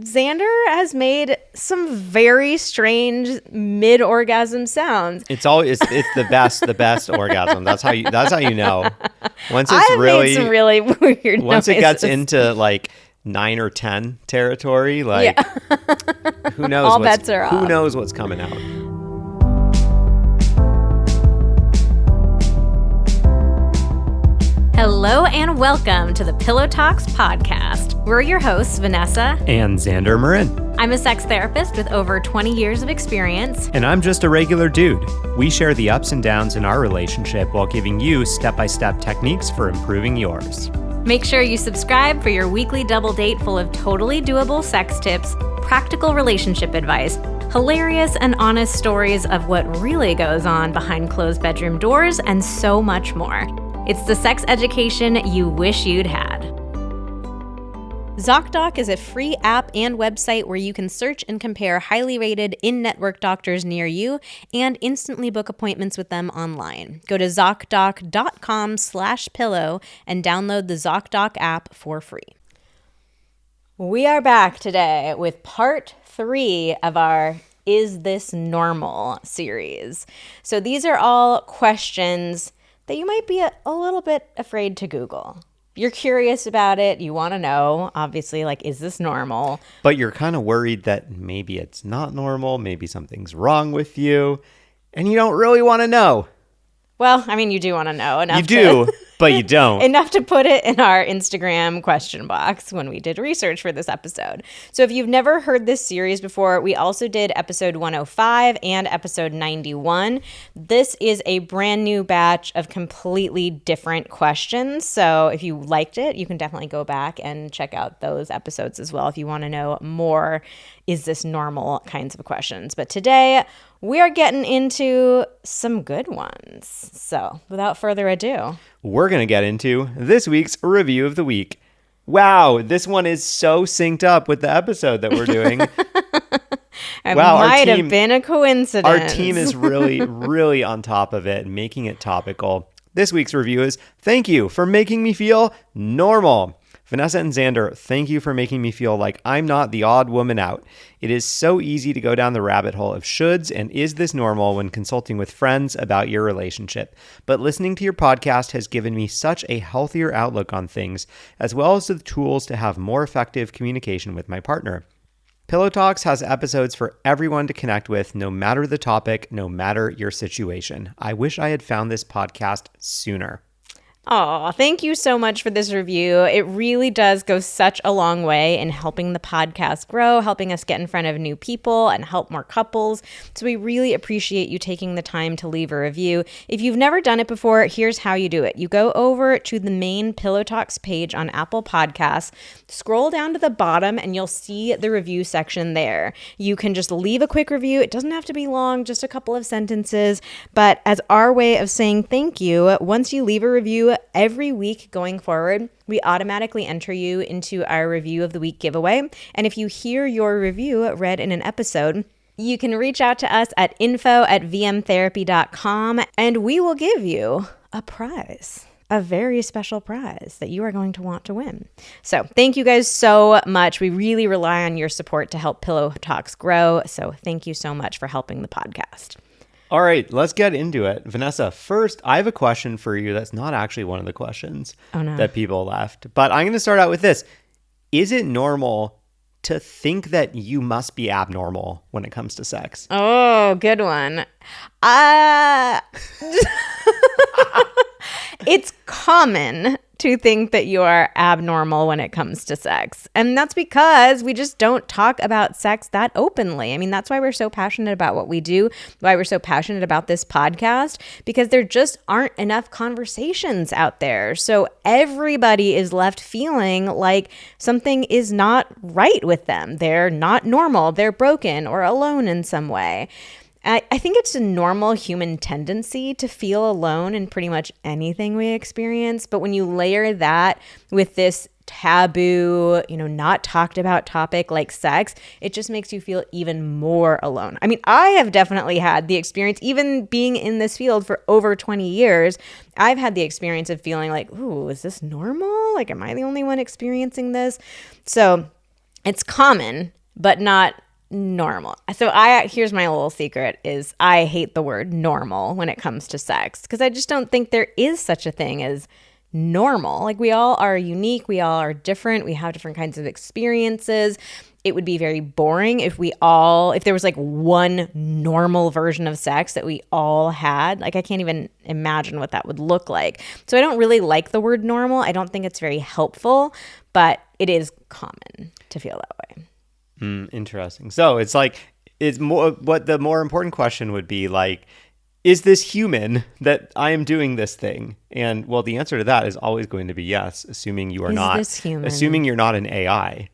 Xander has made some very strange mid-orgasm sounds. It's the best orgasm. That's how you know. Once it's I've made some really weird once noises. It gets into like 9 or 10 territory, like who knows All bets are off. Who knows what's coming out. Hello and welcome to the Pillow Talks podcast. We're your hosts, Vanessa and Xander Marin. I'm a sex therapist with over 20 years of experience. And I'm just a regular dude. We share the ups and downs in our relationship while giving you step-by-step techniques for improving yours. Make sure you subscribe for your weekly double date full of totally doable sex tips, practical relationship advice, hilarious and honest stories of what really goes on behind closed bedroom doors, and so much more. It's the sex education you wish you'd had. ZocDoc is a free app and website where you can search and compare highly rated in-network doctors near you and instantly book appointments with them online. Go to ZocDoc.com/pillow and download the ZocDoc app for free. We are back today with part 3 of our Is This Normal series. So these are all questions that you might be a little bit afraid to Google. You're curious about it. You want to know, obviously, like, is this normal? But you're kind of worried that maybe it's not normal. Maybe something's wrong with you. And you don't really want to know. Well, I mean, you do want to know enough. You do, but you don't. Enough to put it in our Instagram question box when we did research for this episode. So if you've never heard this series before, we also did episode 105 and episode 91. This is a brand new batch of completely different questions. So if you liked it, you can definitely go back and check out those episodes as well if you want to know more, is this normal kinds of questions. But today, we are getting into some good ones. So without further ado, we're going to get into this week's review of the week. Wow, this one is so synced up with the episode that we're doing. It might have been a coincidence. Our team is really, really on top of it and making it topical. This week's review is, thank you for making me feel normal. Vanessa and Xander, thank you for making me feel like I'm not the odd woman out. It is so easy to go down the rabbit hole of shoulds and is this normal when consulting with friends about your relationship. But listening to your podcast has given me such a healthier outlook on things, as well as the tools to have more effective communication with my partner. Pillow Talks has episodes for everyone to connect with, no matter the topic, no matter your situation. I wish I had found this podcast sooner. Oh, thank you so much for this review. It really does go such a long way in helping the podcast grow, helping us get in front of new people and help more couples. So we really appreciate you taking the time to leave a review. If you've never done it before, here's how you do it. You go over to the main Pillow Talks page on Apple Podcasts, scroll down to the bottom, and you'll see the review section there. You can just leave a quick review. It doesn't have to be long, just a couple of sentences. But as our way of saying thank you, once you leave a review, every week going forward, we automatically enter you into our Review of the Week giveaway. And if you hear your review read in an episode, you can reach out to us at info@vmtherapy.com and we will give you a prize. A very special prize that you are going to want to win. So thank you guys so much. We really rely on your support to help Pillow Talks grow. So thank you so much for helping the podcast. All right, let's get into it. Vanessa, first, I have a question for you that's not actually one of the questions that people left. But I'm going to start out with this. Is it normal to think that you must be abnormal when it comes to sex? Oh, good one. It's common to think that you are abnormal when it comes to sex. And that's because we just don't talk about sex that openly. I mean, that's why we're so passionate about what we do, why we're so passionate about this podcast, because there just aren't enough conversations out there. So everybody is left feeling like something is not right with them. They're not normal, they're broken or alone in some way. I think it's a normal human tendency to feel alone in pretty much anything we experience. But when you layer that with this taboo, not talked about topic like sex, it just makes you feel even more alone. I mean, I have definitely had the experience, even being in this field for over 20 years, I've had the experience of feeling like, ooh, is this normal? Like, am I the only one experiencing this? So It's common, but not normal. So here's my little secret is I hate the word normal when it comes to sex because I just don't think there is such a thing as normal. Like we all are unique, we all are different, we have different kinds of experiences. It would be very boring if there was like one normal version of sex that we all had. Like I can't even imagine what that would look like. So I don't really like the word normal. I don't think it's very helpful, but it is common to feel that way. Interesting. So it's like, it's more, what the more important question would be like, is this human that I am doing this thing? And well, the answer to that is always going to be yes, assuming you are assuming you're not an AI.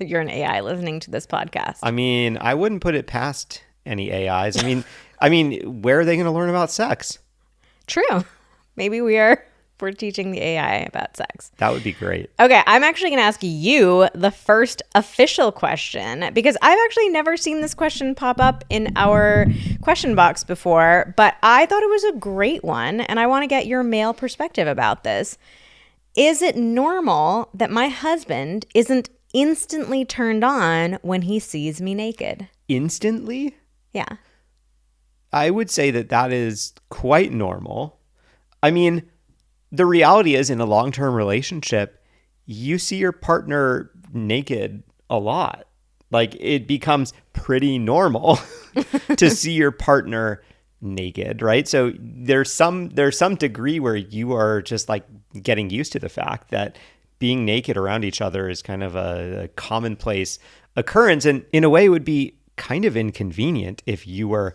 You're an AI listening to this podcast. I mean, I wouldn't put it past any AIs. I mean, where are they going to learn about sex? True. Maybe we're teaching the AI about sex. That would be great. Okay, I'm actually going to ask you the first official question because I've actually never seen this question pop up in our question box before, but I thought it was a great one, and I want to get your male perspective about this. Is it normal that my husband isn't instantly turned on when he sees me naked? Instantly? Yeah. I would say that is quite normal. I mean, the reality is in a long-term relationship, you see your partner naked a lot. Like it becomes pretty normal to see your partner naked, right? So there's some degree where you are just like getting used to the fact that being naked around each other is kind of a commonplace occurrence. And in a way, it would be kind of inconvenient if you were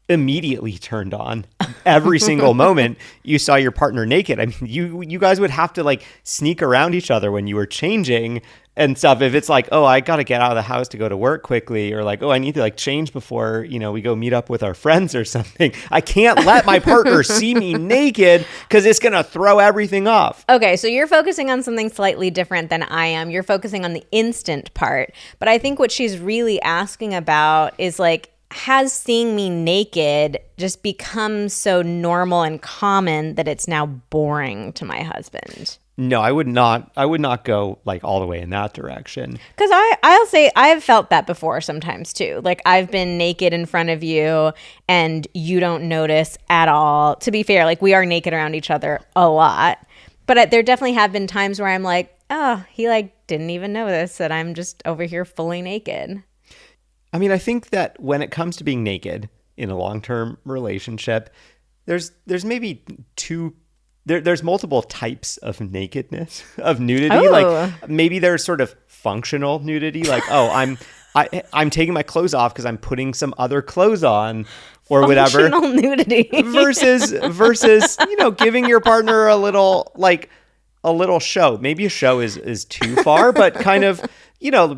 immediately turned on every single moment you saw your partner naked. I mean, you guys would have to like sneak around each other when you were changing and stuff. If it's like, oh, I got to get out of the house to go to work quickly, or like, oh, I need to like change before, we go meet up with our friends or something. I can't let my partner see me naked because it's going to throw everything off. Okay, so you're focusing on something slightly different than I am. You're focusing on the instant part. But I think what she's really asking about is like, has seeing me naked just become so normal and common that it's now boring to my husband? No, I would not go like all the way in that direction. Because I'll say I've felt that before sometimes too. Like I've been naked in front of you and you don't notice at all. To be fair, like we are naked around each other a lot. But there definitely have been times where I'm like, oh, he like didn't even notice that I'm just over here fully naked. I mean, I think that when it comes to being naked in a long-term relationship, there's maybe there's multiple types of nakedness, of nudity. Oh. Like maybe there's sort of functional nudity, like, oh, I'm taking my clothes off because I'm putting some other clothes on or whatever. Functional nudity. versus, giving your partner a little show. Maybe a show is too far, but kind of,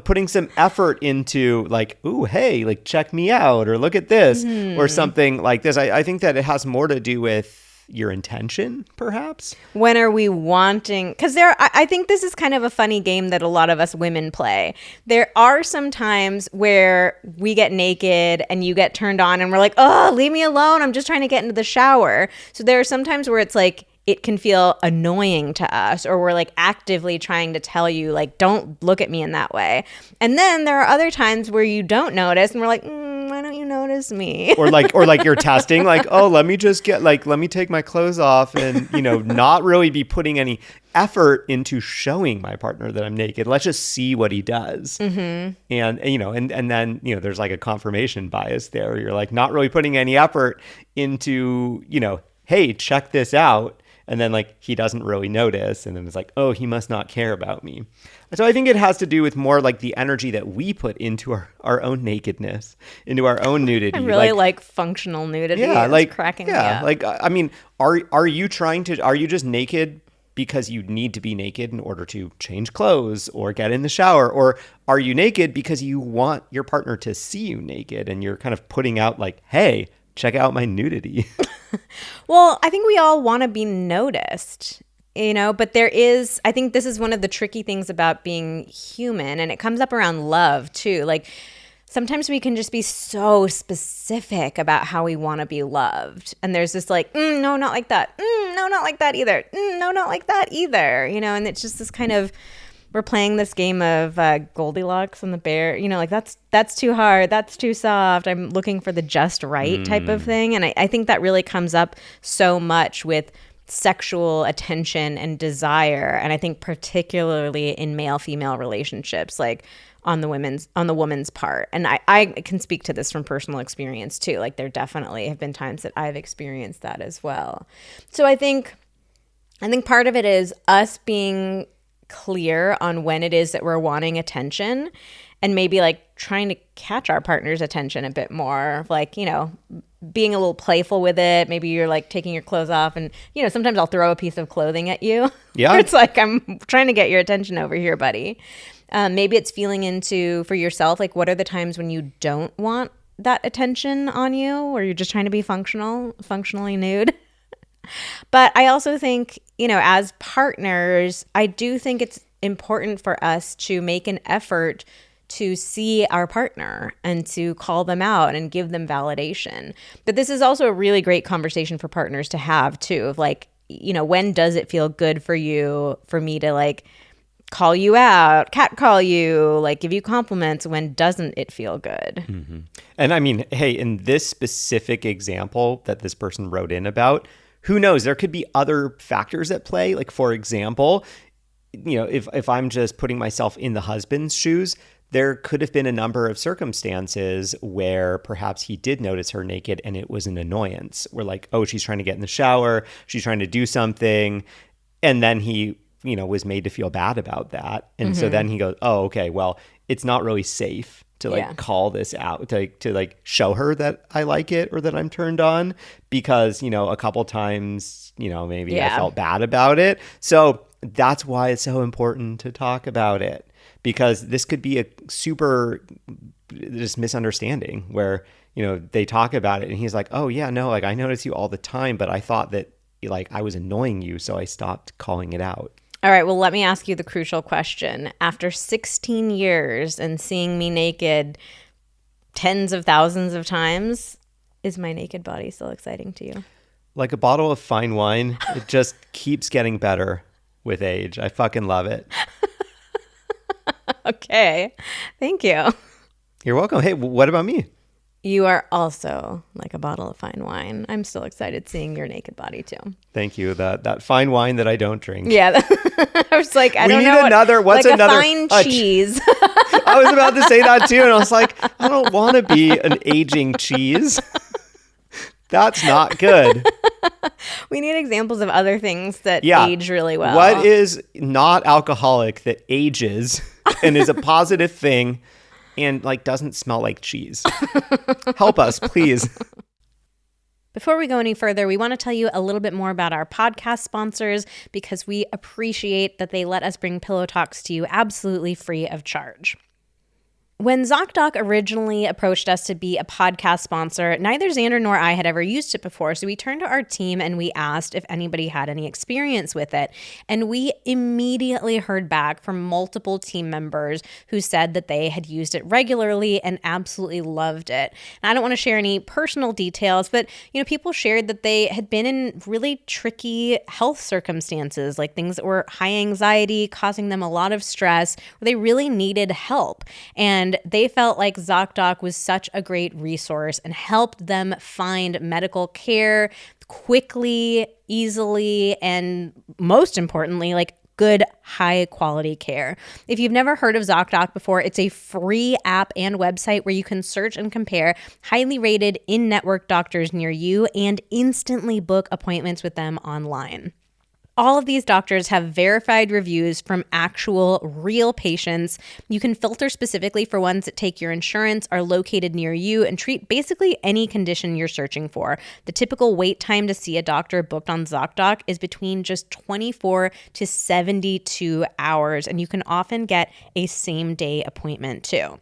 putting some effort into like, ooh, hey, like check me out or look at this or something like this. I think that it has more to do with your intention, perhaps. When are we wanting? Because I think this is kind of a funny game that a lot of us women play. There are some times where we get naked and you get turned on and we're like, oh, leave me alone. I'm just trying to get into the shower. So there are some times where it's like, it can feel annoying to us, or we're like actively trying to tell you like, don't look at me in that way. And then there are other times where you don't notice and we're like, why don't you notice me? Or like you're testing, like, oh, let me take my clothes off and, not really be putting any effort into showing my partner that I'm naked. Let's just see what he does. Mm-hmm. And then, there's like a confirmation bias there where you're like not really putting any effort into, hey, check this out. And then like he doesn't really notice. And then it's like, oh, he must not care about me. So I think it has to do with more like the energy that we put into our own nakedness, into our own nudity. I really like functional nudity. Yeah, it's like cracking me up. Like I mean, are you just naked because you need to be naked in order to change clothes or get in the shower? Or are you naked because you want your partner to see you naked and you're kind of putting out like, hey, check out my nudity? Well, I think we all want to be noticed, but I think this is one of the tricky things about being human, and it comes up around love too. Like sometimes we can just be so specific about how we want to be loved. And there's this like, no, not like that. No, not like that either. No, not like that either. And it's just this kind of we're playing this game of Goldilocks and the bear, you know, like that's too hard, that's too soft. I'm looking for the just right type of thing. And I think that really comes up so much with sexual attention and desire. And I think particularly in male-female relationships, like on the woman's part. And I can speak to this from personal experience too. Like there definitely have been times that I've experienced that as well. So I think part of it is us being clear on when it is that we're wanting attention, and maybe like trying to catch our partner's attention a bit more, like, you know, being a little playful with it. Maybe you're like taking your clothes off, and, you know, sometimes I'll throw a piece of clothing at you. Yeah. It's like, I'm trying to get your attention over here, buddy. Maybe it's feeling into, for yourself, like what are the times when you don't want that attention on you, or you're just trying to be functionally nude. But I also think, you know, as partners, I do think it's important for us to make an effort to see our partner and to call them out and give them validation. But this is also a really great conversation for partners to have too, of like, you know, when does it feel good for you, for me to like call you out, catcall you, like give you compliments? When doesn't it feel good? Mm-hmm. And I mean, hey, in this specific example that this person wrote in about, who knows? There could be other factors at play. Like, for example, you know, if I'm just putting myself in the husband's shoes, there could have been a number of circumstances where perhaps he did notice her naked and it was an annoyance. We're like, oh, she's trying to get in the shower, she's trying to do something. And then he, you know, was made to feel bad about that. And so then he goes, oh, okay, well, it's not really safe to like call this out, to like show her that I like it or that I'm turned on, because, you know, a couple times, you know, maybe I felt bad about it. So that's why it's so important to talk about it, because this could be a super just misunderstanding where, you know, they talk about it and he's like, oh yeah, no, like I notice you all the time, but I thought that like I was annoying you, so I stopped calling it out. All right, well, let me ask you the crucial question. After 16 years and seeing me naked tens of thousands of times, is my naked body still exciting to you? Like a bottle of fine wine, it just keeps getting better with age. I fucking love it. Okay, thank you. You're welcome. Hey, what about me? You are also like a bottle of fine wine. I'm still excited seeing your naked body too. Thank you. That fine wine that I don't drink. Yeah. I was like, I don't know. What's like another? A fine cheese. I was about to say that too. And I was like, I don't want to be an aging cheese. That's not good. We need examples of other things that age really well. What is not alcoholic that ages and is a positive thing and like doesn't smell like cheese? Help us, please. Before we go any further, we want to tell you a little bit more about our podcast sponsors, because we appreciate that they let us bring Pillow Talks to you absolutely free of charge. When ZocDoc originally approached us to be a podcast sponsor, neither Xander nor I had ever used it before, so we turned to our team and we asked if anybody had any experience with it. And we immediately heard back from multiple team members who said that they had used it regularly and absolutely loved it. And I don't want to share any personal details, but you know, people shared that they had been in really tricky health circumstances, like things that were high anxiety, causing them a lot of stress, where they really needed help. And they felt like ZocDoc was such a great resource and helped them find medical care quickly, easily, and most importantly, like good, high quality care. If you've never heard of ZocDoc before, it's a free app and website where you can search and compare highly rated in-network doctors near you and instantly book appointments with them online. All of these doctors have verified reviews from actual real patients. You can filter specifically for ones that take your insurance, are located near you, and treat basically any condition you're searching for. The typical wait time to see a doctor booked on ZocDoc is between just 24 to 72 hours, and you can often get a same-day appointment too.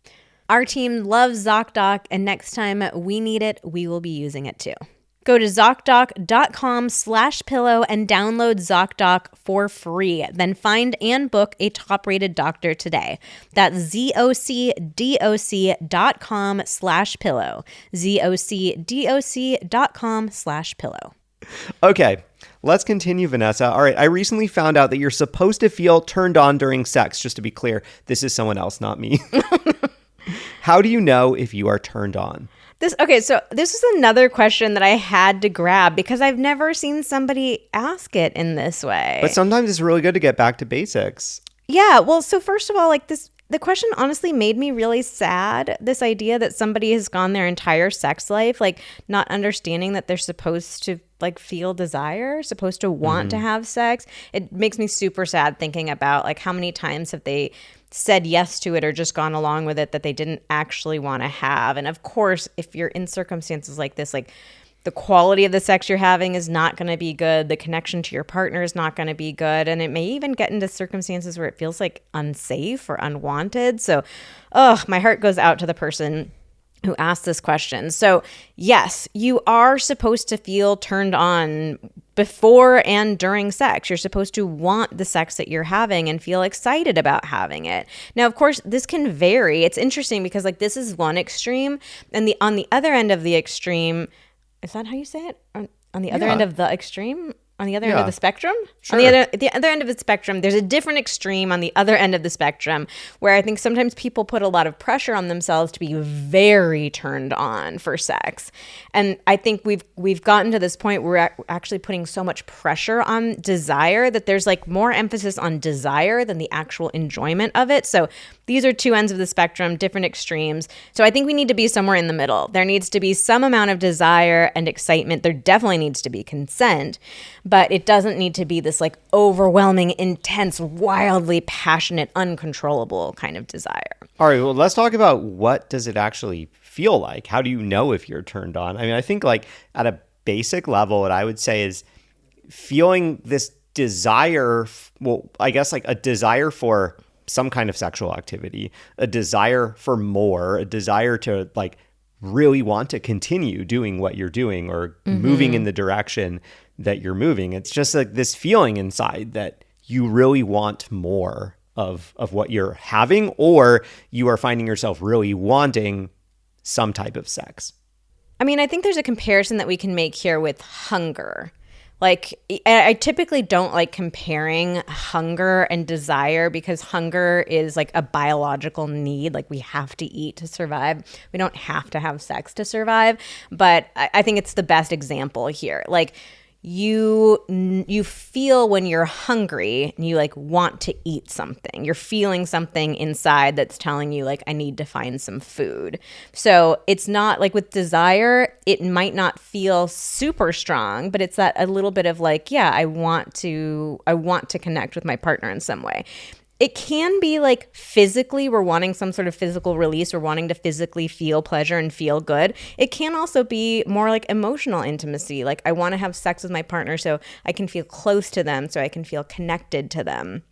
Our team loves ZocDoc, and next time we need it, we will be using it too. Go to ZocDoc.com/pillow and download ZocDoc for free. Then find and book a top-rated doctor today. That's ZocDoc.com/pillow. ZocDoc.com/pillow. Okay, Let's continue, Vanessa. All right. I recently found out that you're supposed to feel turned on during sex. Just to be clear, this is someone else, not me. How do you know if you are turned on? So this is another question that I had to grab because I've never seen somebody ask it in this way. But sometimes it's really good to get back to basics. Yeah. Well, so first of all, the question honestly made me really sad. This idea that somebody has gone their entire sex life, like not understanding that they're supposed to like feel desire, supposed to want to have sex. It makes me super sad thinking about like how many times have they said yes to it or just gone along with it that they didn't actually want to have. And of course, if you're in circumstances like this, like the quality of the sex you're having is not going to be good. The connection to your partner is not going to be good. And it may even get into circumstances where it feels like unsafe or unwanted. So, my heart goes out to the person who asked this question. So, yes, you are supposed to feel turned on before and during sex. You're supposed to want the sex that you're having and feel excited about having it. Now, of course, this can vary. It's interesting because like this is one extreme, and on the other end of the extreme, is that how you say it? On the other end of the extreme? On the other end of the spectrum? Sure. On the other end of the spectrum, there's a different extreme on the other end of the spectrum where I think sometimes people put a lot of pressure on themselves to be very turned on for sex. And I think we've gotten to this point where we're actually putting so much pressure on desire that there's like more emphasis on desire than the actual enjoyment of it. So these are two ends of the spectrum, different extremes. So I think we need to be somewhere in the middle. There needs to be some amount of desire and excitement. There definitely needs to be consent, but it doesn't need to be this like overwhelming, intense, wildly passionate, uncontrollable kind of desire. All right, well, let's talk about what does it actually feel like? How do you know if you're turned on? I mean, I think like at a basic level, what I would say is feeling this desire, well, I guess like a desire for some kind of sexual activity, a desire for more, a desire to like really want to continue doing what you're doing or moving in the direction that you're moving. It's just like this feeling inside that you really want more of what you're having, or you are finding yourself really wanting some type of sex. I mean, I think there's a comparison that we can make here with hunger. Like, I typically don't like comparing hunger and desire because hunger is like a biological need. Like, we have to eat to survive. We don't have to have sex to survive. But I think it's the best example here. Like, you feel when you're hungry and you like want to eat something. You're feeling something inside that's telling you like, I need to find some food. So it's not like with desire, it might not feel super strong, but it's that a little bit of like, yeah, I want to connect with my partner in some way. It can be like physically, we're wanting some sort of physical release, we're wanting to physically feel pleasure and feel good. It can also be more like emotional intimacy. Like I want to have sex with my partner so I can feel close to them, so I can feel connected to them.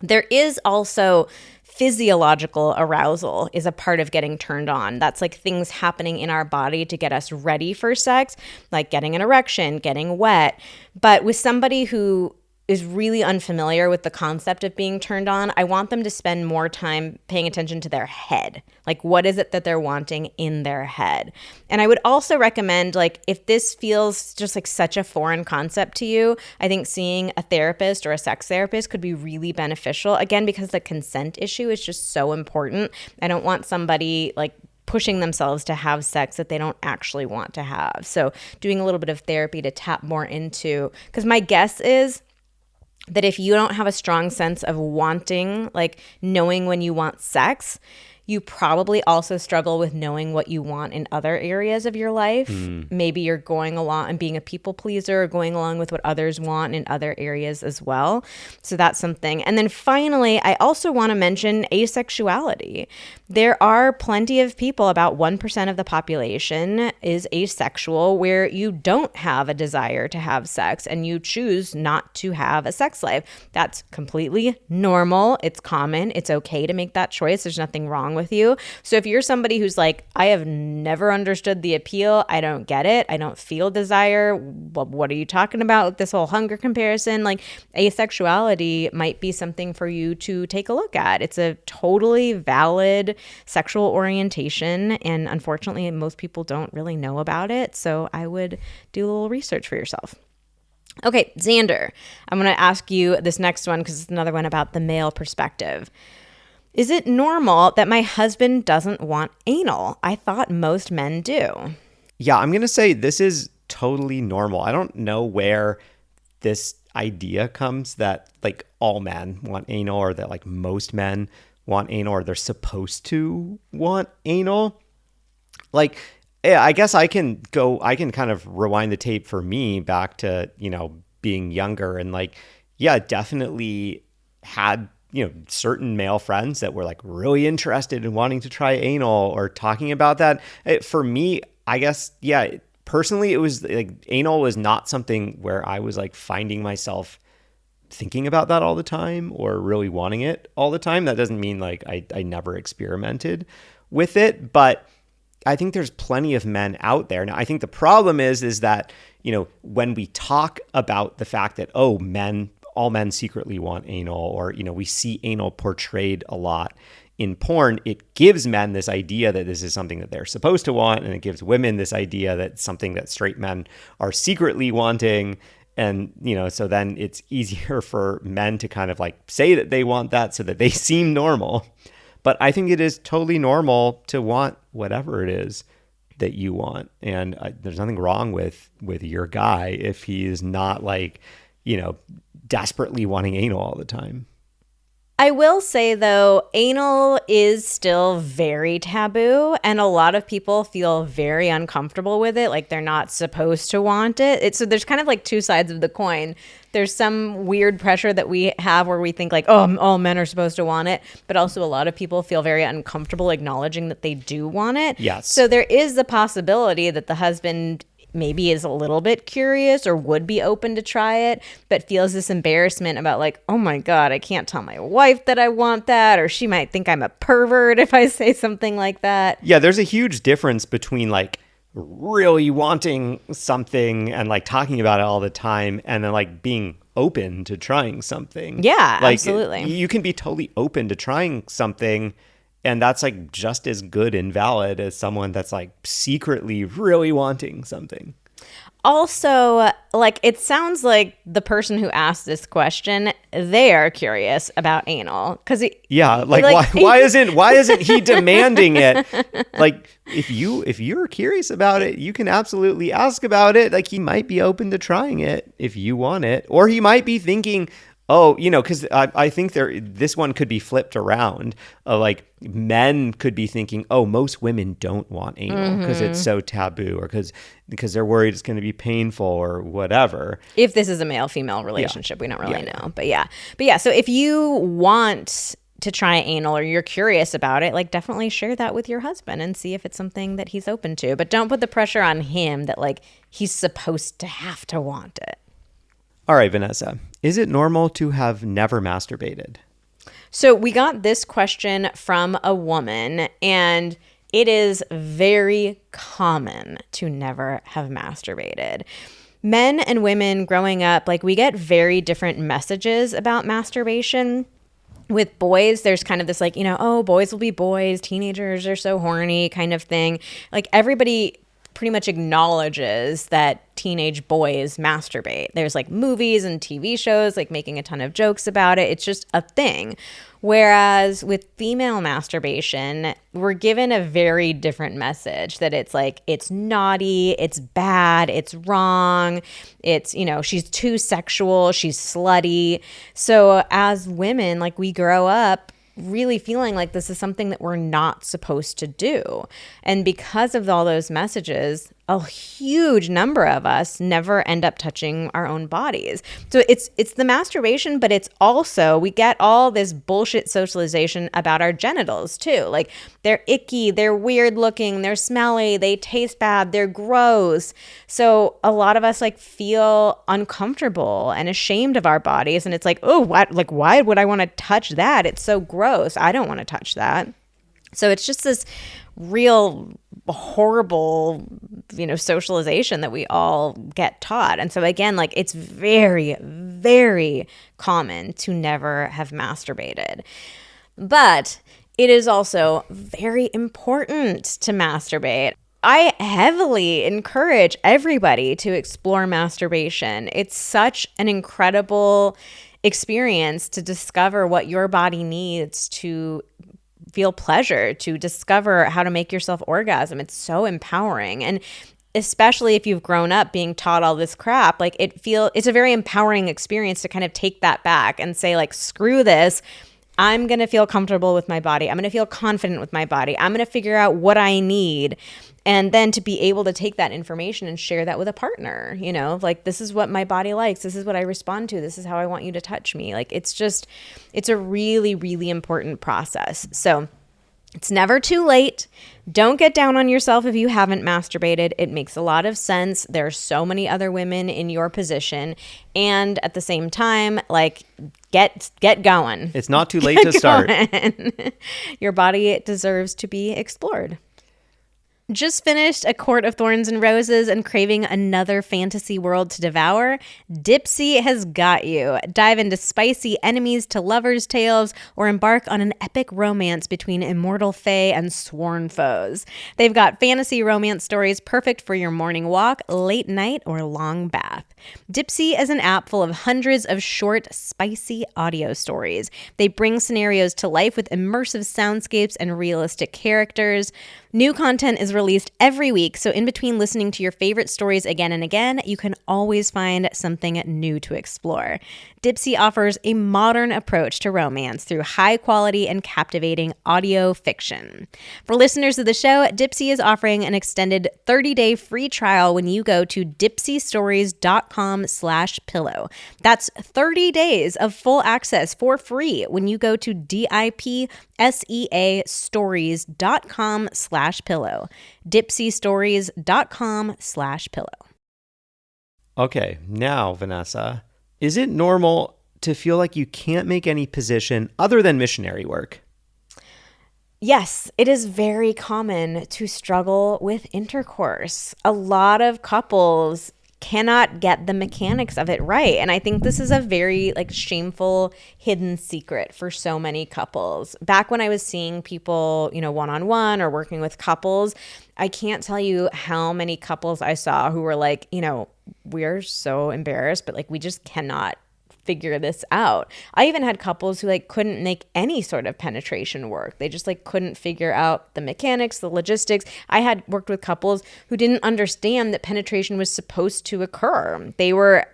There is also physiological arousal is a part of getting turned on. That's like things happening in our body to get us ready for sex, like getting an erection, getting wet. But with somebody who is really unfamiliar with the concept of being turned on, I want them to spend more time paying attention to their head. Like, what is it that they're wanting in their head? And I would also recommend, like, if this feels just like such a foreign concept to you, I think seeing a therapist or a sex therapist could be really beneficial. Again, because the consent issue is just so important. I don't want somebody like pushing themselves to have sex that they don't actually want to have. So doing a little bit of therapy to tap more into, because my guess is that if you don't have a strong sense of wanting, like knowing when you want sex, you probably also struggle with knowing what you want in other areas of your life. Maybe you're going along and being a people pleaser or going along with what others want in other areas as well. So that's something. And then finally, I also want to mention asexuality. There are plenty of people, about 1% of the population is asexual, where you don't have a desire to have sex and you choose not to have a sex life. That's completely normal. It's common. It's okay to make that choice. There's nothing wrong with you. So if you're somebody who's like, I have never understood the appeal, I don't get it, I don't feel desire, well, what are you talking about? This whole hunger comparison, like asexuality might be something for you to take a look at. It's a totally valid sexual orientation, and unfortunately most people don't really know about it. So I would do a little research for yourself. Okay, Xander, I'm going to ask you this next one because it's another one about the male perspective. Is it normal that my husband doesn't want anal? I thought most men do. Yeah, I'm going to say this is totally normal. I don't know where this idea comes that like all men want anal, or that like most men want anal, or they're supposed to want anal. Like, yeah, I guess I can kind of rewind the tape for me back to, being younger, and like, yeah, definitely had, certain male friends that were like really interested in wanting to try anal or talking about that. For me, I guess, yeah, personally, it was like anal was not something where I was like finding myself thinking about that all the time or really wanting it all the time. That doesn't mean like I never experimented with it, but I think there's plenty of men out there. Now, I think the problem is that, when we talk about the fact that, oh, all men secretly want anal, or, we see anal portrayed a lot in porn, it gives men this idea that this is something that they're supposed to want. And it gives women this idea that it's something that straight men are secretly wanting. And, so then it's easier for men to kind of like say that they want that so that they seem normal. But I think it is totally normal to want whatever it is that you want. And there's nothing wrong with your guy if he is not like, desperately wanting anal all the time. I will say, though, anal is still very taboo, and a lot of people feel very uncomfortable with it, like they're not supposed to want it. So there's kind of like two sides of the coin. There's some weird pressure that we have where we think like, oh, all men are supposed to want it, but also a lot of people feel very uncomfortable acknowledging that they do want it. Yes. So there is the possibility that the husband maybe is a little bit curious or would be open to try it, but feels this embarrassment about like, oh my God, I can't tell my wife that I want that, or she might think I'm a pervert if I say something like that. Yeah, there's a huge difference between like really wanting something and like talking about it all the time, and then like being open to trying something. Yeah, like, absolutely. You can be totally open to trying something, and that's like just as good and valid as someone that's like secretly really wanting something. Also, like, it sounds like the person who asked this question, they are curious about anal. Yeah, like why isn't he demanding it? Like, if you're curious about it, you can absolutely ask about it. Like, he might be open to trying it if you want it, or he might be thinking, oh, because I think this one could be flipped around. Like, men could be thinking, oh, most women don't want anal because it's so taboo, or because they're worried it's going to be painful or whatever. If this is a male-female relationship, we don't really know. But yeah. So if you want to try anal or you're curious about it, like, definitely share that with your husband and see if it's something that he's open to. But don't put the pressure on him that like he's supposed to have to want it. All right, Vanessa, is it normal to have never masturbated? So we got this question from a woman, and it is very common to never have masturbated. Men and women growing up, like, we get very different messages about masturbation. With boys, there's kind of this like, oh, boys will be boys, teenagers are so horny kind of thing. Like, everybody pretty much acknowledges that teenage boys masturbate. There's like movies and TV shows like making a ton of jokes about it. It's just a thing. Whereas with female masturbation, we're given a very different message that it's like, it's naughty, it's bad, it's wrong, it's, she's too sexual, she's slutty. So as women, like, we grow up really feeling like this is something that we're not supposed to do. And because of all those messages, a huge number of us never end up touching our own bodies. So it's the masturbation, but it's also, we get all this bullshit socialization about our genitals too. Like, they're icky, they're weird looking, they're smelly, they taste bad, they're gross. So a lot of us like feel uncomfortable and ashamed of our bodies. And it's like, oh, what? Like, why would I want to touch that? It's so gross. I don't want to touch that. So it's just this real horrible, socialization that we all get taught. And so again, like, it's very, very common to never have masturbated. But it is also very important to masturbate. I heavily encourage everybody to explore masturbation. It's such an incredible experience to discover what your body needs to feel pleasure, to discover how to make yourself orgasm. It's so empowering. And especially if you've grown up being taught all this crap, like it's a very empowering experience to kind of take that back and say, like, screw this. I'm going to feel comfortable with my body. I'm going to feel confident with my body. I'm going to figure out what I need. And then to be able to take that information and share that with a partner, like, this is what my body likes. This is what I respond to. This is how I want you to touch me. Like, it's a really, really important process. So it's never too late. Don't get down on yourself if you haven't masturbated. It makes a lot of sense. There are so many other women in your position. And at the same time, like, get going. It's not too late to start. Your body deserves to be explored. Just finished A Court of Thorns and Roses and craving another fantasy world to devour? Dipsea has got you. Dive into spicy enemies to lovers' tales or embark on an epic romance between immortal fae and sworn foes. They've got fantasy romance stories perfect for your morning walk, late night, or long bath. Dipsea is an app full of hundreds of short, spicy audio stories. They bring scenarios to life with immersive soundscapes and realistic characters. New content is released every week, so in between listening to your favorite stories again and again, you can always find something new to explore. Dipsea offers a modern approach to romance through high-quality and captivating audio fiction. For listeners of the show, Dipsea is offering an extended 30-day free trial when you go to dipseastories.com/pillow. That's 30 days of full access for free when you go to dipseastories.com/pillow. dipseastories.com/pillow. Okay, now, Vanessa, is it normal to feel like you can't make any position other than missionary work? Yes, it is very common to struggle with intercourse. A lot of couples cannot get the mechanics of it right. And I think this is a very shameful hidden secret for so many couples. Back when I was seeing people, one-on-one or working with couples, I can't tell you how many couples I saw who were like, we're so embarrassed, but we just cannot figure this out. I even had couples who couldn't make any sort of penetration work. They just couldn't figure out the mechanics, the logistics. I had worked with couples who didn't understand that penetration was supposed to occur. They were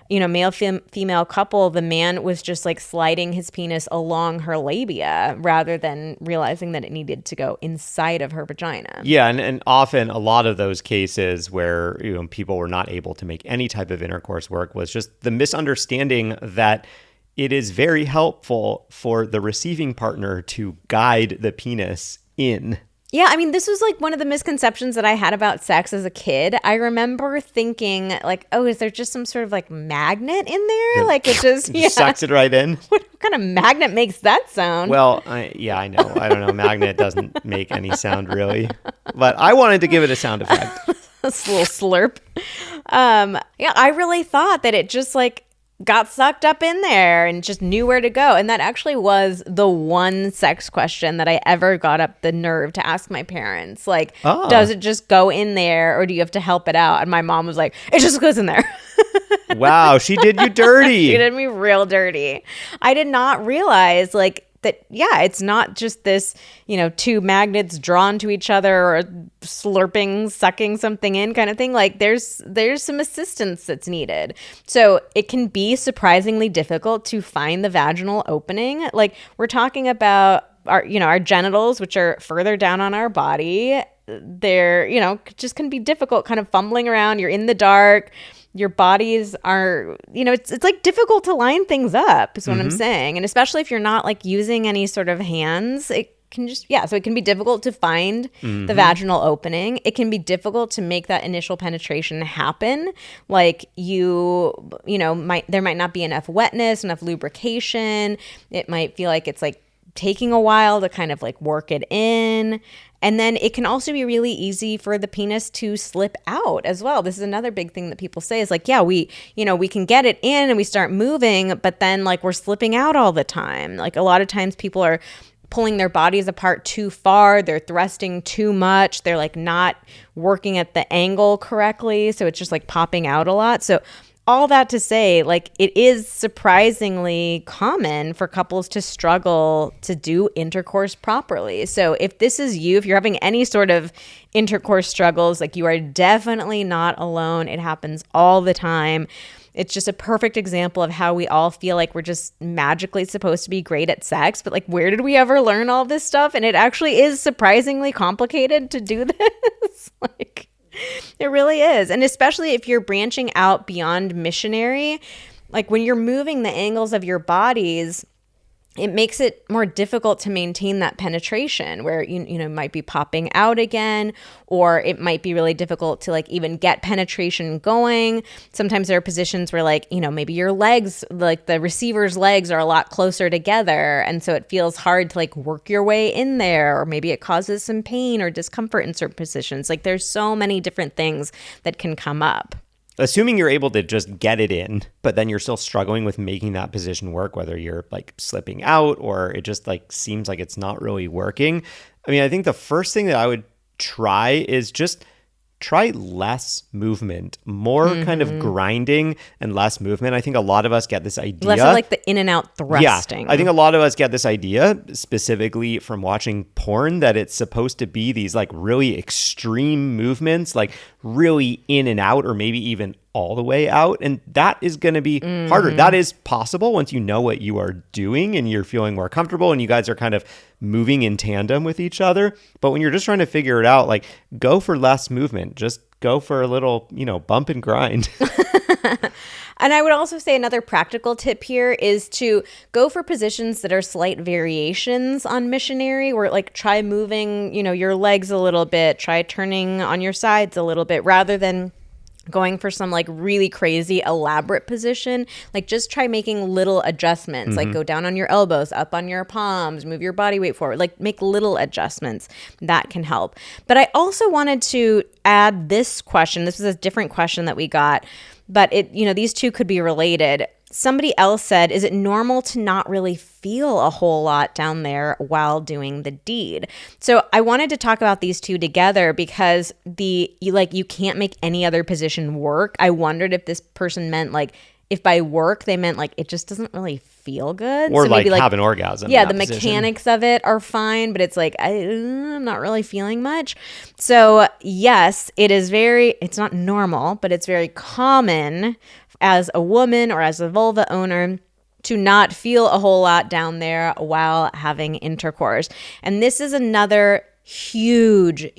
male female couple, the man was just sliding his penis along her labia rather than realizing that it needed to go inside of her vagina. Yeah, and often a lot of those cases where people were not able to make any type of intercourse work was just the misunderstanding that it is very helpful for the receiving partner to guide the penis in. Yeah, I mean, this was one of the misconceptions that I had about sex as a kid. I remember thinking is there just some sort of magnet in there? It just sucks it right in. What kind of magnet makes that sound? Well, I know. I don't know. Magnet doesn't make any sound really, but I wanted to give it a sound effect. A little slurp. I really thought that it just got sucked up in there and just knew where to go. And that actually was the one sex question that I ever got up the nerve to ask my parents. Does it just go in there or do you have to help it out? And my mom was like, it just goes in there. Wow, she did you dirty. She did me real dirty. I did not realize that, it's not just this, two magnets drawn to each other or slurping, sucking something in kind of thing. There's some assistance that's needed. So it can be surprisingly difficult to find the vaginal opening. We're talking about our genitals, which are further down on our body. They're, just can be difficult kind of fumbling around. You're in the dark. Your bodies are, it's difficult to line things up is what I'm saying. And especially if you're not using any sort of hands, it can just, so it can be difficult to find the vaginal opening. It can be difficult to make that initial penetration happen. There might not be enough wetness, enough lubrication. It might feel like it's taking a while to kind of work it in. And then it can also be really easy for the penis to slip out as well. This is another big thing that people say is we can get it in and we start moving, but then we're slipping out all the time. A lot of times people are pulling their bodies apart too far. They're thrusting too much. They're like not working at the angle correctly. So it's just like popping out a lot. So all that to say, like, it is surprisingly common for couples to struggle to do intercourse properly. So if this is you, if you're having any sort of intercourse struggles, like, you are definitely not alone. It happens all the time. It's just a perfect example of how we all feel like we're just magically supposed to be great at sex. But like, where did we ever learn all this stuff? And it actually is surprisingly complicated to do this. Like, it really is. And especially if you're branching out beyond missionary, like when you're moving the angles of your bodies, it makes it more difficult to maintain that penetration where, you know, might be popping out again, or it might be really difficult to like even get penetration going. Sometimes there are positions where, like, you know, maybe your legs, like the receiver's legs are a lot closer together. And so it feels hard to like work your way in there, or maybe it causes some pain or discomfort in certain positions. Like, there's so many different things that can come up. Assuming you're able to just get it in, but then you're still struggling with making that position work, whether you're like slipping out or it just like seems like it's not really working. I mean, I think the first thing that I would try is just try less movement, more kind of grinding and less movement. I think a lot of us get this idea. Less of like the in and out thrusting. Yeah, I think a lot of us get this idea specifically from watching porn that it's supposed to be these like really extreme movements, like really in and out, or maybe even all the way out. And that is going to be harder. That is possible once you know what you are doing and you're feeling more comfortable and you guys are kind of moving in tandem with each other. But when you're just trying to figure it out, like, go for less movement. Just go for a little, you know, bump and grind. And I would also say another practical tip here is to go for positions that are slight variations on missionary, where like try moving, you know, your legs a little bit, try turning on your sides a little bit, rather than going for some like really crazy elaborate position. Like, just try making little adjustments, like go down on your elbows, up on your palms, move your body weight forward, like make little adjustments. That can help. But I also wanted to add this question. This was a different question that we got, but it, you know, these two could be related. Somebody else said, is it normal to not really feel a whole lot down there while doing the deed? So I wanted to talk about these two together because you can't make any other position work. I wondered if this person meant like, if by work they meant like it just doesn't really feel good. Or so like maybe have an orgasm. Yeah, the mechanics of it are fine, but it's like, I'm not really feeling much. So yes, it's not normal, but it's very common as a woman or as a vulva owner to not feel a whole lot down there while having intercourse. And this is another huge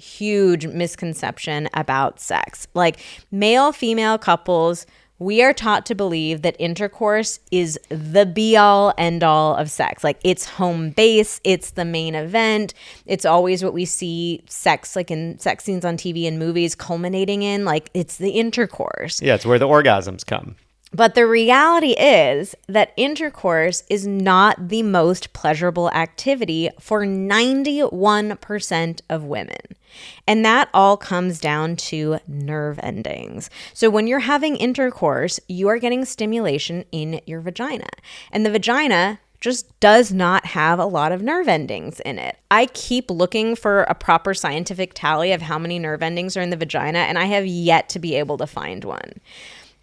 misconception about sex. Like, male-female couples, we are taught to believe that intercourse is the be-all, end-all of sex. Like, it's home base, it's the main event, it's always what we see sex, like in sex scenes on TV and movies, culminating in. Like, it's the intercourse. Yeah, it's where the orgasms come. But the reality is that intercourse is not the most pleasurable activity for 91% of women. And that all comes down to nerve endings. So when you're having intercourse, you are getting stimulation in your vagina. And the vagina just does not have a lot of nerve endings in it. I keep looking for a proper scientific tally of how many nerve endings are in the vagina, and I have yet to be able to find one.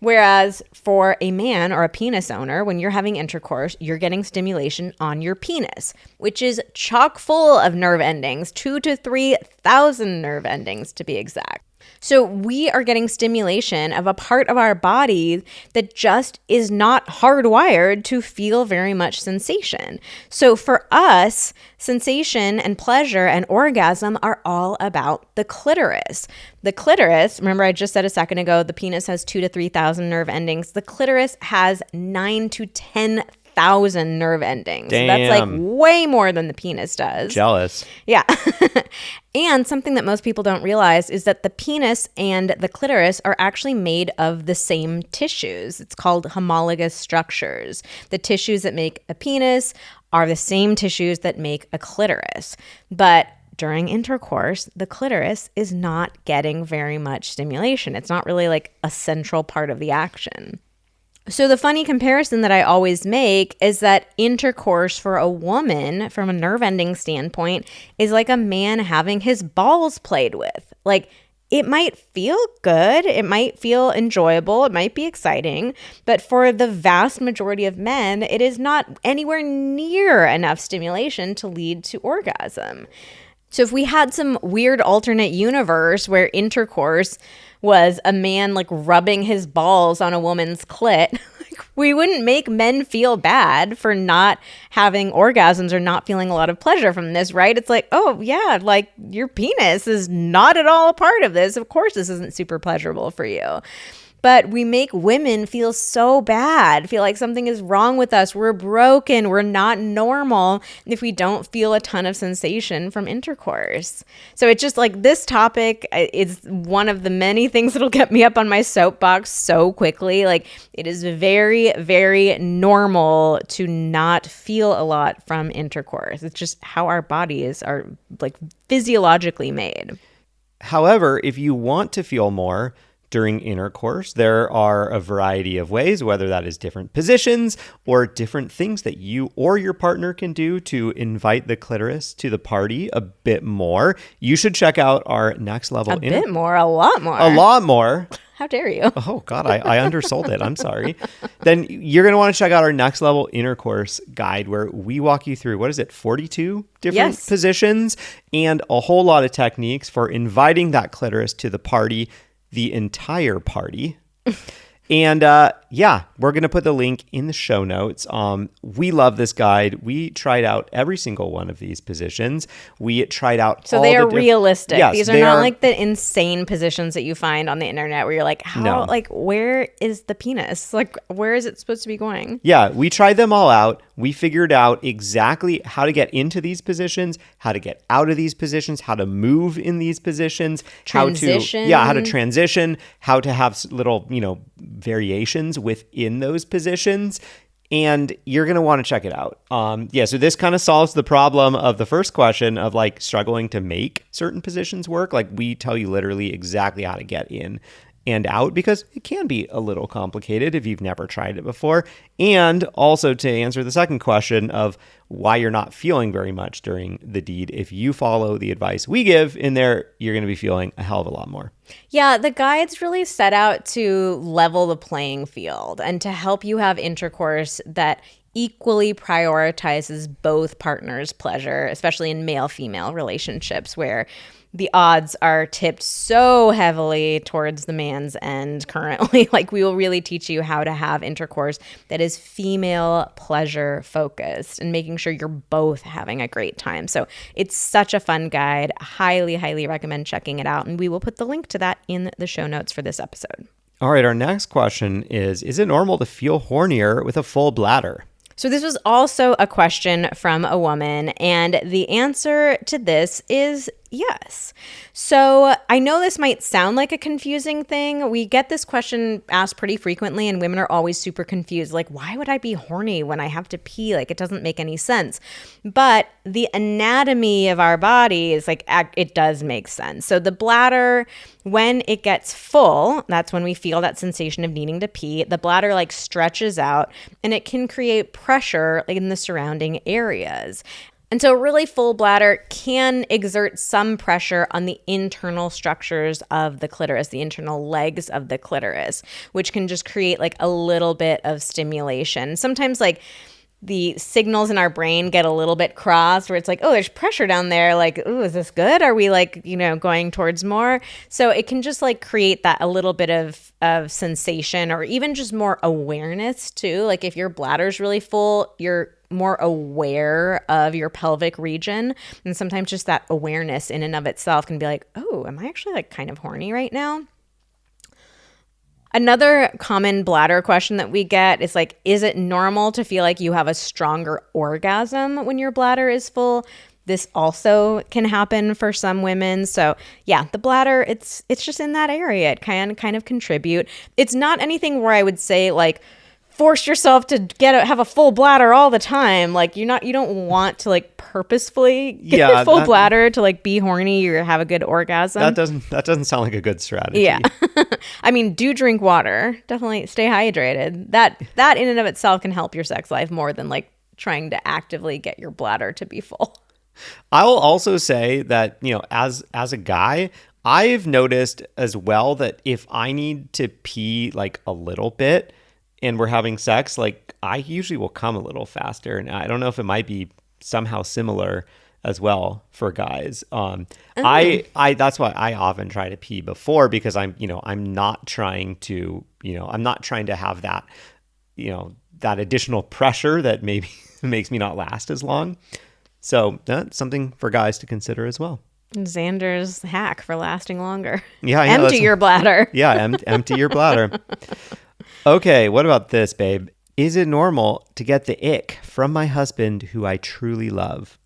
Whereas for a man or a penis owner, when you're having intercourse, you're getting stimulation on your penis, which is chock full of nerve endings, 2,000 to 3,000 nerve endings to be exact. So we are getting stimulation of a part of our body that just is not hardwired to feel very much sensation. So for us, sensation and pleasure and orgasm are all about the clitoris. The clitoris, remember I just said a second ago, the penis has 2,000 to 3,000 nerve endings. The clitoris has 9,000 to 10,000 nerve endings. Damn. That's like way more than the penis does. Jealous. Yeah. And something that most people don't realize is that the penis and the clitoris are actually made of the same tissues. It's called homologous structures. The tissues that make a penis are the same tissues that make a clitoris. But during intercourse, the clitoris is not getting very much stimulation. It's not really like a central part of the action. So the funny comparison that I always make is that intercourse for a woman, from a nerve ending standpoint, is like a man having his balls played with. Like, it might feel good, it might feel enjoyable, it might be exciting, but for the vast majority of men, it is not anywhere near enough stimulation to lead to orgasm. So if we had some weird alternate universe where intercourse was a man like rubbing his balls on a woman's clit, we wouldn't make men feel bad for not having orgasms or not feeling a lot of pleasure from this, right? It's like, oh yeah, like your penis is not at all a part of this. Of course this isn't super pleasurable for you. But we make women feel so bad, feel like something is wrong with us. We're broken. We're not normal if we don't feel a ton of sensation from intercourse. So it's just like this topic is one of the many things that'll get me up on my soapbox so quickly. Like, it is very, very normal to not feel a lot from intercourse. It's just how our bodies are like physiologically made. However, if you want to feel more during intercourse, there are a variety of ways, whether that is different positions or different things that you or your partner can do to invite the clitoris to the party a bit more. You should check out our next level. A bit more, a lot more. A lot more. How dare you? Oh, God, I undersold it. I'm sorry. Then you're going to want to check out our next level intercourse guide where we walk you through, 42 different positions and a whole lot of techniques for inviting that clitoris to the party, the entire party. And we're going to put the link in the show notes. We love this guide. We tried out every single one of these positions. We tried out So they are realistic. Yes, these are not like the insane positions that you find on the internet where you're like, where is the penis? Like, where is it supposed to be going? Yeah, we tried them all out. We figured out exactly how to get into these positions, how to get out of these positions, how to move in these positions, transition. how to transition, how to have little, variations within those positions. And you're going to want to check it out. So this kind of solves the problem of the first question of like struggling to make certain positions work. Like, we tell you literally exactly how to get in and out, because it can be a little complicated if you've never tried it before. And also to answer the second question of why you're not feeling very much during the deed. If you follow the advice we give in there, you're going to be feeling a hell of a lot more. Yeah, the guides really set out to level the playing field and to help you have intercourse that equally prioritizes both partners' pleasure, especially in male-female relationships where the odds are tipped so heavily towards the man's end currently. Like, we will really teach you how to have intercourse that is female pleasure focused and making sure you're both having a great time. So it's such a fun guide. Highly, highly recommend checking it out. And we will put the link to that in the show notes for this episode. All right, our next question is it normal to feel hornier with a full bladder? So this was also a question from a woman, and the answer to this is yes. So I know this might sound like a confusing thing. We get this question asked pretty frequently, and women are always super confused. Like, why would I be horny when I have to pee? Like, it doesn't make any sense. But the anatomy of our body is like, it does make sense. So the bladder, when it gets full, that's when we feel that sensation of needing to pee. The bladder like stretches out, and it can create pressure like in the surrounding areas. And so a really full bladder can exert some pressure on the internal structures of the clitoris, the internal legs of the clitoris, which can just create like a little bit of stimulation. Sometimes like the signals in our brain get a little bit crossed where it's like, oh, there's pressure down there. Like, oh, is this good? Are we like, going towards more? So it can just like create that a little bit of sensation or even just more awareness too. Like if your bladder's really full, you're more aware of your pelvic region. And sometimes just that awareness in and of itself can be like, oh, am I actually like kind of horny right now? Another common bladder question that we get is like, is it normal to feel like you have a stronger orgasm when your bladder is full? This also can happen for some women. So yeah, the bladder, it's just in that area. It can kind of contribute. It's not anything where I would say like force yourself to have a full bladder all the time. Like you don't want to like purposefully get a full bladder to like be horny or have a good orgasm. That doesn't sound like a good strategy. Yeah. I mean, do drink water. Definitely stay hydrated. That in and of itself can help your sex life more than like trying to actively get your bladder to be full. I'll also say that, as a guy, I've noticed as well that if I need to pee like a little bit and we're having sex, like I usually will come a little faster. And I don't know if it might be somehow similar as well for guys. I that's why I often try to pee before, because I'm not trying to have that, that additional pressure that maybe makes me not last as long. So that's something for guys to consider as well. Xander's hack for lasting longer. Yeah, empty your bladder. Yeah, empty your bladder. Okay, what about this, babe? Is it normal to get the ick from my husband who I truly love?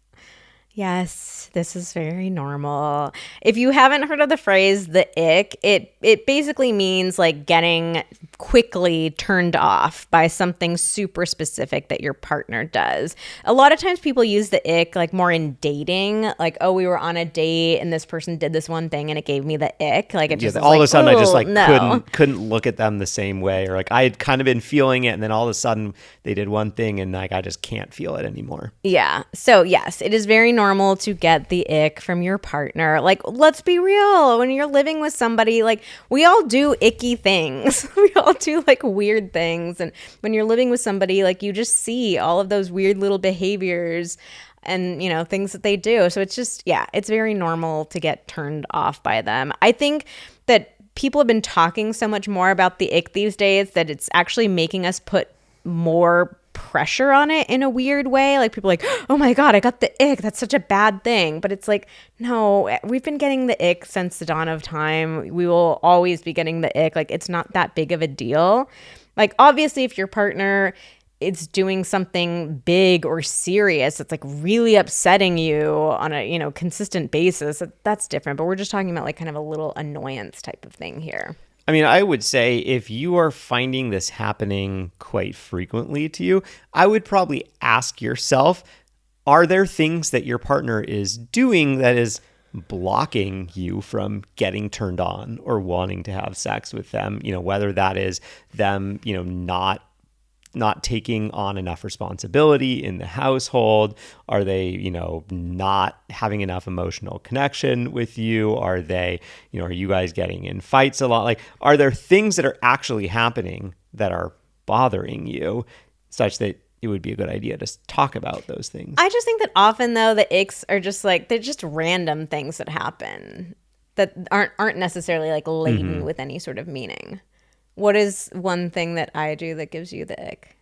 Yes, this is very normal. If you haven't heard of the phrase the ick, it basically means like getting quickly turned off by something super specific that your partner does. A lot of times people use the ick like more in dating, like, oh, we were on a date and this person did this one thing and it gave me the ick. Like it just all of a sudden I just like no. couldn't look at them the same way, or like I had kind of been feeling it and then all of a sudden they did one thing and like I just can't feel it anymore. Yeah. So yes, it is very normal to get the ick from your partner. Like, let's be real. When you're living with somebody, like we all do icky things. We all do like weird things. And when you're living with somebody, like you just see all of those weird little behaviors and, things that they do. So it's just, it's very normal to get turned off by them. I think that people have been talking so much more about the ick these days that it's actually making us put more pressure on it in a weird way. Like people are like, oh my God, I got the ick. That's such a bad thing. But it's like, no, we've been getting the ick since the dawn of time. We will always be getting the ick. Like it's not that big of a deal. Like obviously if your partner is doing something big or serious that's like really upsetting you on a, consistent basis, that's different. But we're just talking about like kind of a little annoyance type of thing here. I mean, I would say if you are finding this happening quite frequently to you, I would probably ask yourself, are there things that your partner is doing that is blocking you from getting turned on or wanting to have sex with them? Whether that is them, not taking on enough responsibility in the household? Are they, not having enough emotional connection with you? Are they, are you guys getting in fights a lot? Like, are there things that are actually happening that are bothering you such that it would be a good idea to talk about those things? I just think that often though, the icks are just like, they're just random things that happen that aren't necessarily like laden with any sort of meaning. What is one thing that I do that gives you the ick?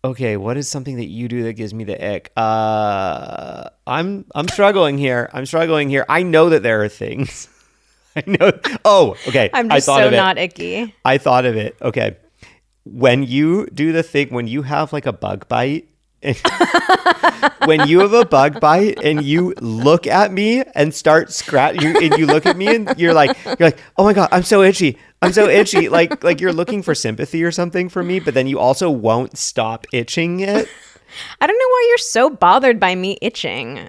Okay, what is something that you do that gives me the ick? I'm struggling here. I know that there are things. I know. Oh, okay. I'm just so not icky. I thought of it. Okay. When you do the thing, when you have like a bug bite, when you have a bug bite and you look at me and start scratching, and you look at me and you're like, oh my God, I'm so itchy. Like you're looking for sympathy or something from me, but then you also won't stop itching it. I don't know why you're so bothered by me itching.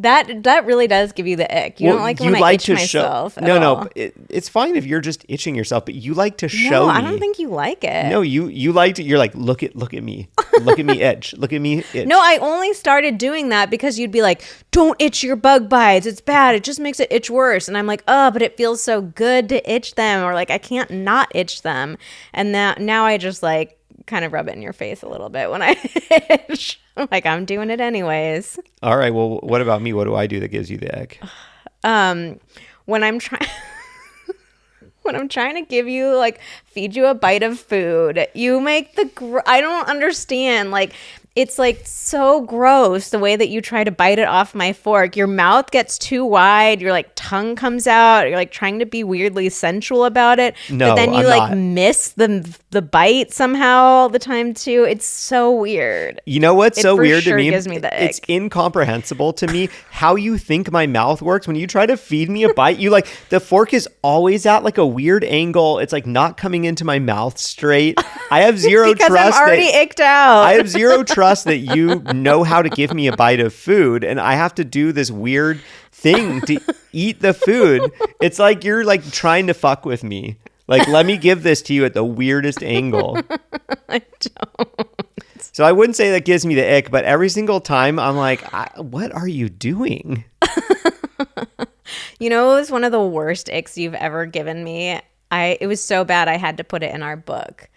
That really does give you the ick. You don't like when I itch myself at all. No, it's fine if you're just itching yourself, but you like to show me. I don't think you like it. No, you like to. You're like, look at me, look at me itch, look at me itch. No, I only started doing that because you'd be like, don't itch your bug bites. It's bad. It just makes it itch worse. And I'm like, oh, but it feels so good to itch them, or like I can't not itch them. And now I just like kind of rub it in your face a little bit when I itch. Like I'm doing it anyways. All right. Well, what about me? What do I do that gives you the ick? When I'm trying to give you feed you a bite of food, you make I don't understand. Like It's like so gross the way that you try to bite it off my fork. Your mouth gets too wide. Your like tongue comes out. You're like trying to be weirdly sensual about it. No, but then you I'm like not. miss the bite somehow all the time too. It's so weird. You know what's so for weird sure to me? gives me the It's ick. incomprehensible to me how you think my mouth works. When you try to feed me a bite, you like the fork is always at like a weird angle. It's like not coming into my mouth straight. I have zero Because trust. I'm already icked out. I have zero trust that you know how to give me a bite of food, and I have to do this weird thing to eat the food. It's like you're like trying to fuck with me. Like, let me give this to you at the weirdest angle. I don't. So I wouldn't say that gives me the ick, but every single time I'm like, what are you doing? You know, it was one of the worst icks you've ever given me. It was so bad I had to put it in our book.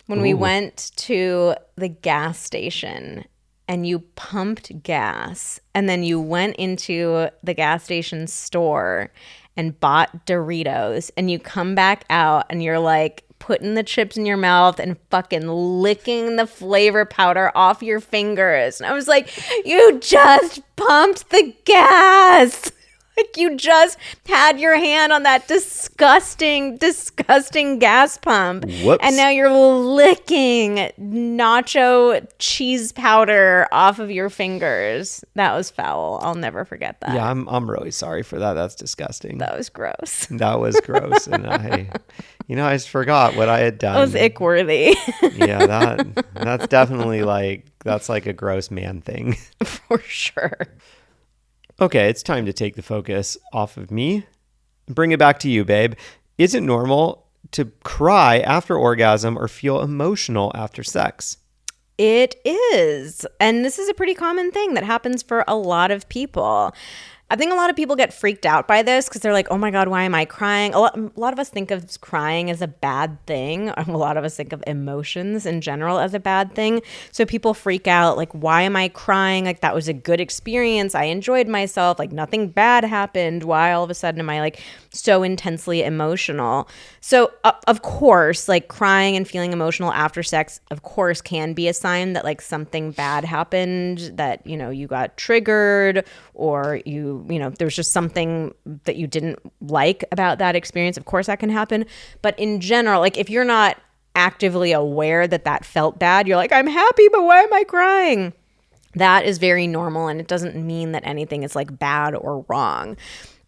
When we went to the gas station and you pumped gas and then you went into the gas station store and bought Doritos and you come back out and you're like putting the chips in your mouth and fucking licking the flavor powder off your fingers. And I was like, you just pumped the gas. Like you just had your hand on that disgusting, disgusting gas pump. Whoops. And now you're licking nacho cheese powder off of your fingers. That was foul. I'll never forget that. Yeah, I'm really sorry for that. That's disgusting. That was gross. That was gross. And I just forgot what I had done. That was ick-worthy. Yeah, that's definitely that's like a gross man thing. For sure. Okay, it's time to take the focus off of me and bring it back to you, babe. Is it normal to cry after orgasm or feel emotional after sex? It is. And this is a pretty common thing that happens for a lot of people. I think a lot of people get freaked out by this because they're like, oh my God, why am I crying? A lot of us think of crying as a bad thing. A lot of us think of emotions in general as a bad thing. So people freak out like, why am I crying? Like that was a good experience. I enjoyed myself. Like nothing bad happened. Why all of a sudden am I like so intensely emotional? So of course, like crying and feeling emotional after sex, of course, can be a sign that like something bad happened, that, you know, you got triggered or there's just something that you didn't like about that experience. Of course that can happen. But in general, like if you're not actively aware that that felt bad, you're like, I'm happy, but why am I crying? That is very normal. And it doesn't mean that anything is like bad or wrong.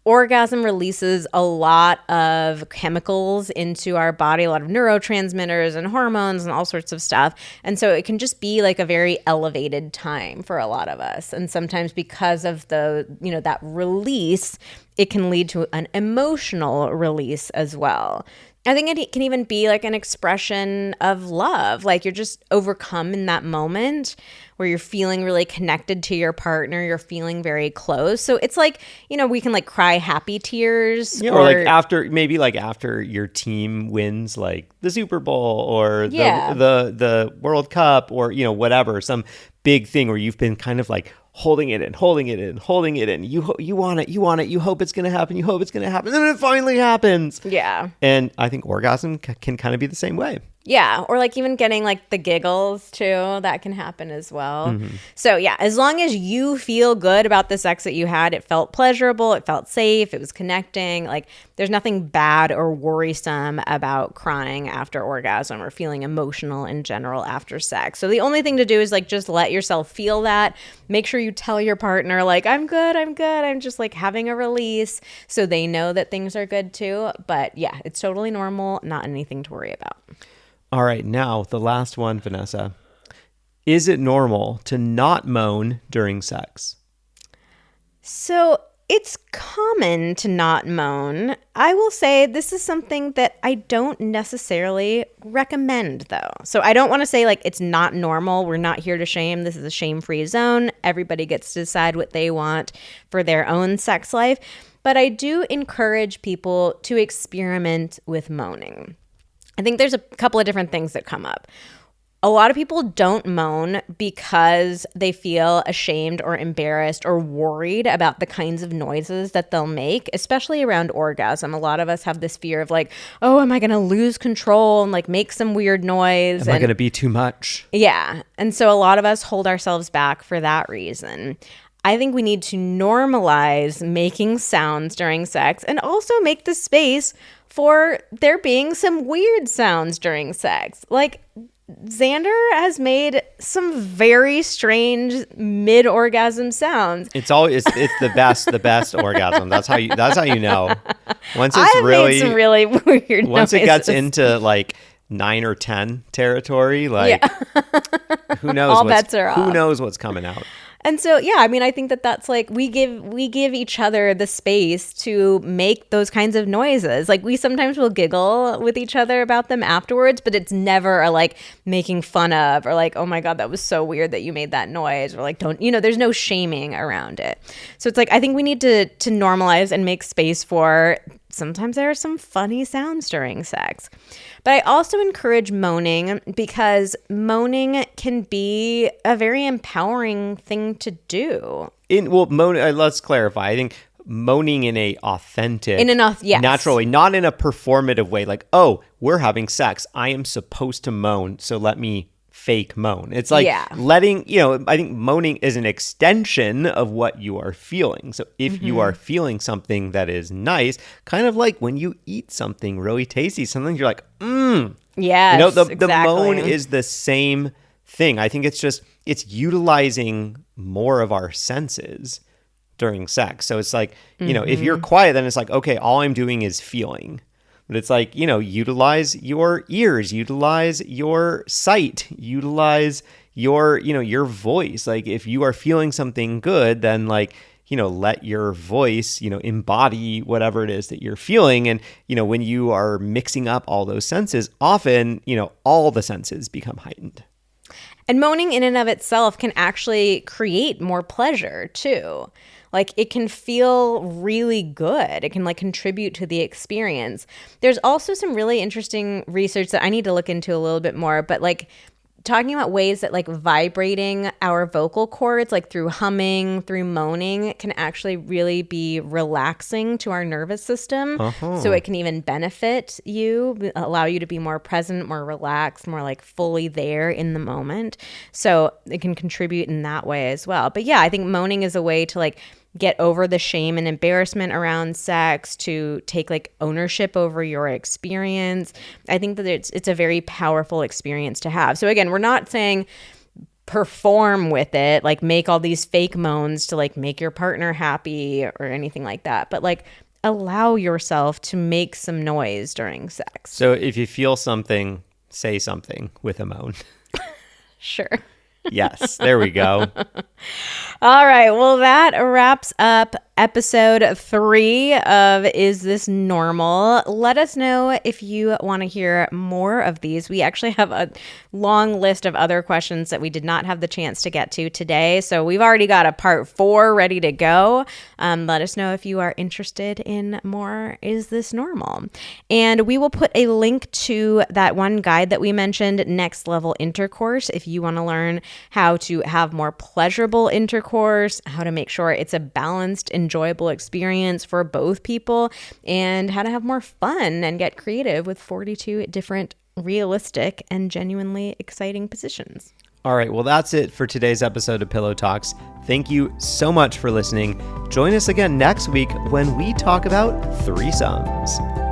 Orgasm releases a lot of chemicals into our body, a lot of neurotransmitters and hormones and all sorts of stuff. And so it can just be like a very elevated time for a lot of us. And sometimes because of that release, it can lead to an emotional release as well. I think it can even be like an expression of love. Like you're just overcome in that moment where you're feeling really connected to your partner. You're feeling very close. So it's like, we can like cry happy tears. Yeah, or like after your team wins like the Super Bowl or the World Cup or, whatever, some big thing where you've been kind of like holding it in. You want it. You hope it's going to happen. And then it finally happens. Yeah. And I think orgasm can kind of be the same way. Yeah. Or like even getting like the giggles too. That can happen as well. Mm-hmm. So yeah, as long as you feel good about the sex that you had, it felt pleasurable, it felt safe, it was connecting. Like there's nothing bad or worrisome about crying after orgasm or feeling emotional in general after sex. So the only thing to do is like just let yourself feel that. Make sure you tell your partner like, I'm good. I'm just like having a release, so they know that things are good too. But yeah, it's totally normal, not anything to worry about. All right, now the last one, Vanessa. Is it normal to not moan during sex? So it's common to not moan. I will say this is something that I don't necessarily recommend though. So I don't want to say like it's not normal. We're not here to shame. This is a shame-free zone. Everybody gets to decide what they want for their own sex life. But I do encourage people to experiment with moaning. I think there's a couple of different things that come up. A lot of people don't moan because they feel ashamed or embarrassed or worried about the kinds of noises that they'll make, especially around orgasm. A lot of us have this fear of like, oh, am I going to lose control and like make some weird noise? Am I going to be too much? Yeah. And so a lot of us hold ourselves back for that reason. I think we need to normalize making sounds during sex and also make the space for there being some weird sounds during sex. Like, Xander has made some very strange mid-orgasm sounds. It's the best orgasm. That's how you know. Once it's I've made some really weird once noises. It gets into like 9 or 10 territory, like who knows? All bets are off. Who knows what's coming out? And so, yeah, I mean, I think that that's like we give each other the space to make those kinds of noises. Like we sometimes will giggle with each other about them afterwards, but it's never a like making fun of or like, oh my God, that was so weird that you made that noise, or like there's no shaming around it. So it's like I think we need to normalize and make space for sometimes there are some funny sounds during sex. But I also encourage moaning because moaning can be a very empowering thing to do. Let's clarify. I think moaning in a authentic, yes. natural way, not in a performative way. Like, oh, we're having sex. I am supposed to moan, so let me fake moan. It's like letting, I think moaning is an extension of what you are feeling. So if you are feeling something that is nice, kind of like when you eat something really tasty, something you're like, Yes, the moan is the same thing. I think it's utilizing more of our senses during sex. So it's like, if you're quiet, then it's like, okay, all I'm doing is feeling. But it's like, utilize your ears, utilize your sight, utilize your voice. Like if you are feeling something good, then like, let your voice, embody whatever it is that you're feeling. And, when you are mixing up all those senses, often, all the senses become heightened. And moaning in and of itself can actually create more pleasure too. Like it can feel really good. It can like contribute to the experience. There's also some really interesting research that I need to look into a little bit more, but like talking about ways that like vibrating our vocal cords, like through humming, through moaning, can actually really be relaxing to our nervous system. So it can even benefit you, allow you to be more present, more relaxed, more like fully there in the moment. So it can contribute in that way as well. But yeah, I think moaning is a way to like get over the shame and embarrassment around sex, to take like ownership over your experience. I think that it's a very powerful experience to have. So again, we're not saying perform with it, like make all these fake moans to like make your partner happy or anything like that, but like allow yourself to make some noise during sex. So if you feel something, say something with a moan. Sure. Yes, there we go. All right. Well, that wraps up episode 3 of Is This Normal? Let us know if you want to hear more of these. We actually have a long list of other questions that we did not have the chance to get to today. So we've already got a part 4 ready to go. Let us know if you are interested in more Is This Normal? And we will put a link to that one guide that we mentioned, Next Level Intercourse, if you want to learn how to have more pleasurable intercourse, how to make sure it's a balanced, enjoyable experience for both people, and how to have more fun and get creative with 42 different realistic and genuinely exciting positions. All right, well, that's it for today's episode of Pillow Talks. Thank you so much for listening. Join us again next week when we talk about threesomes.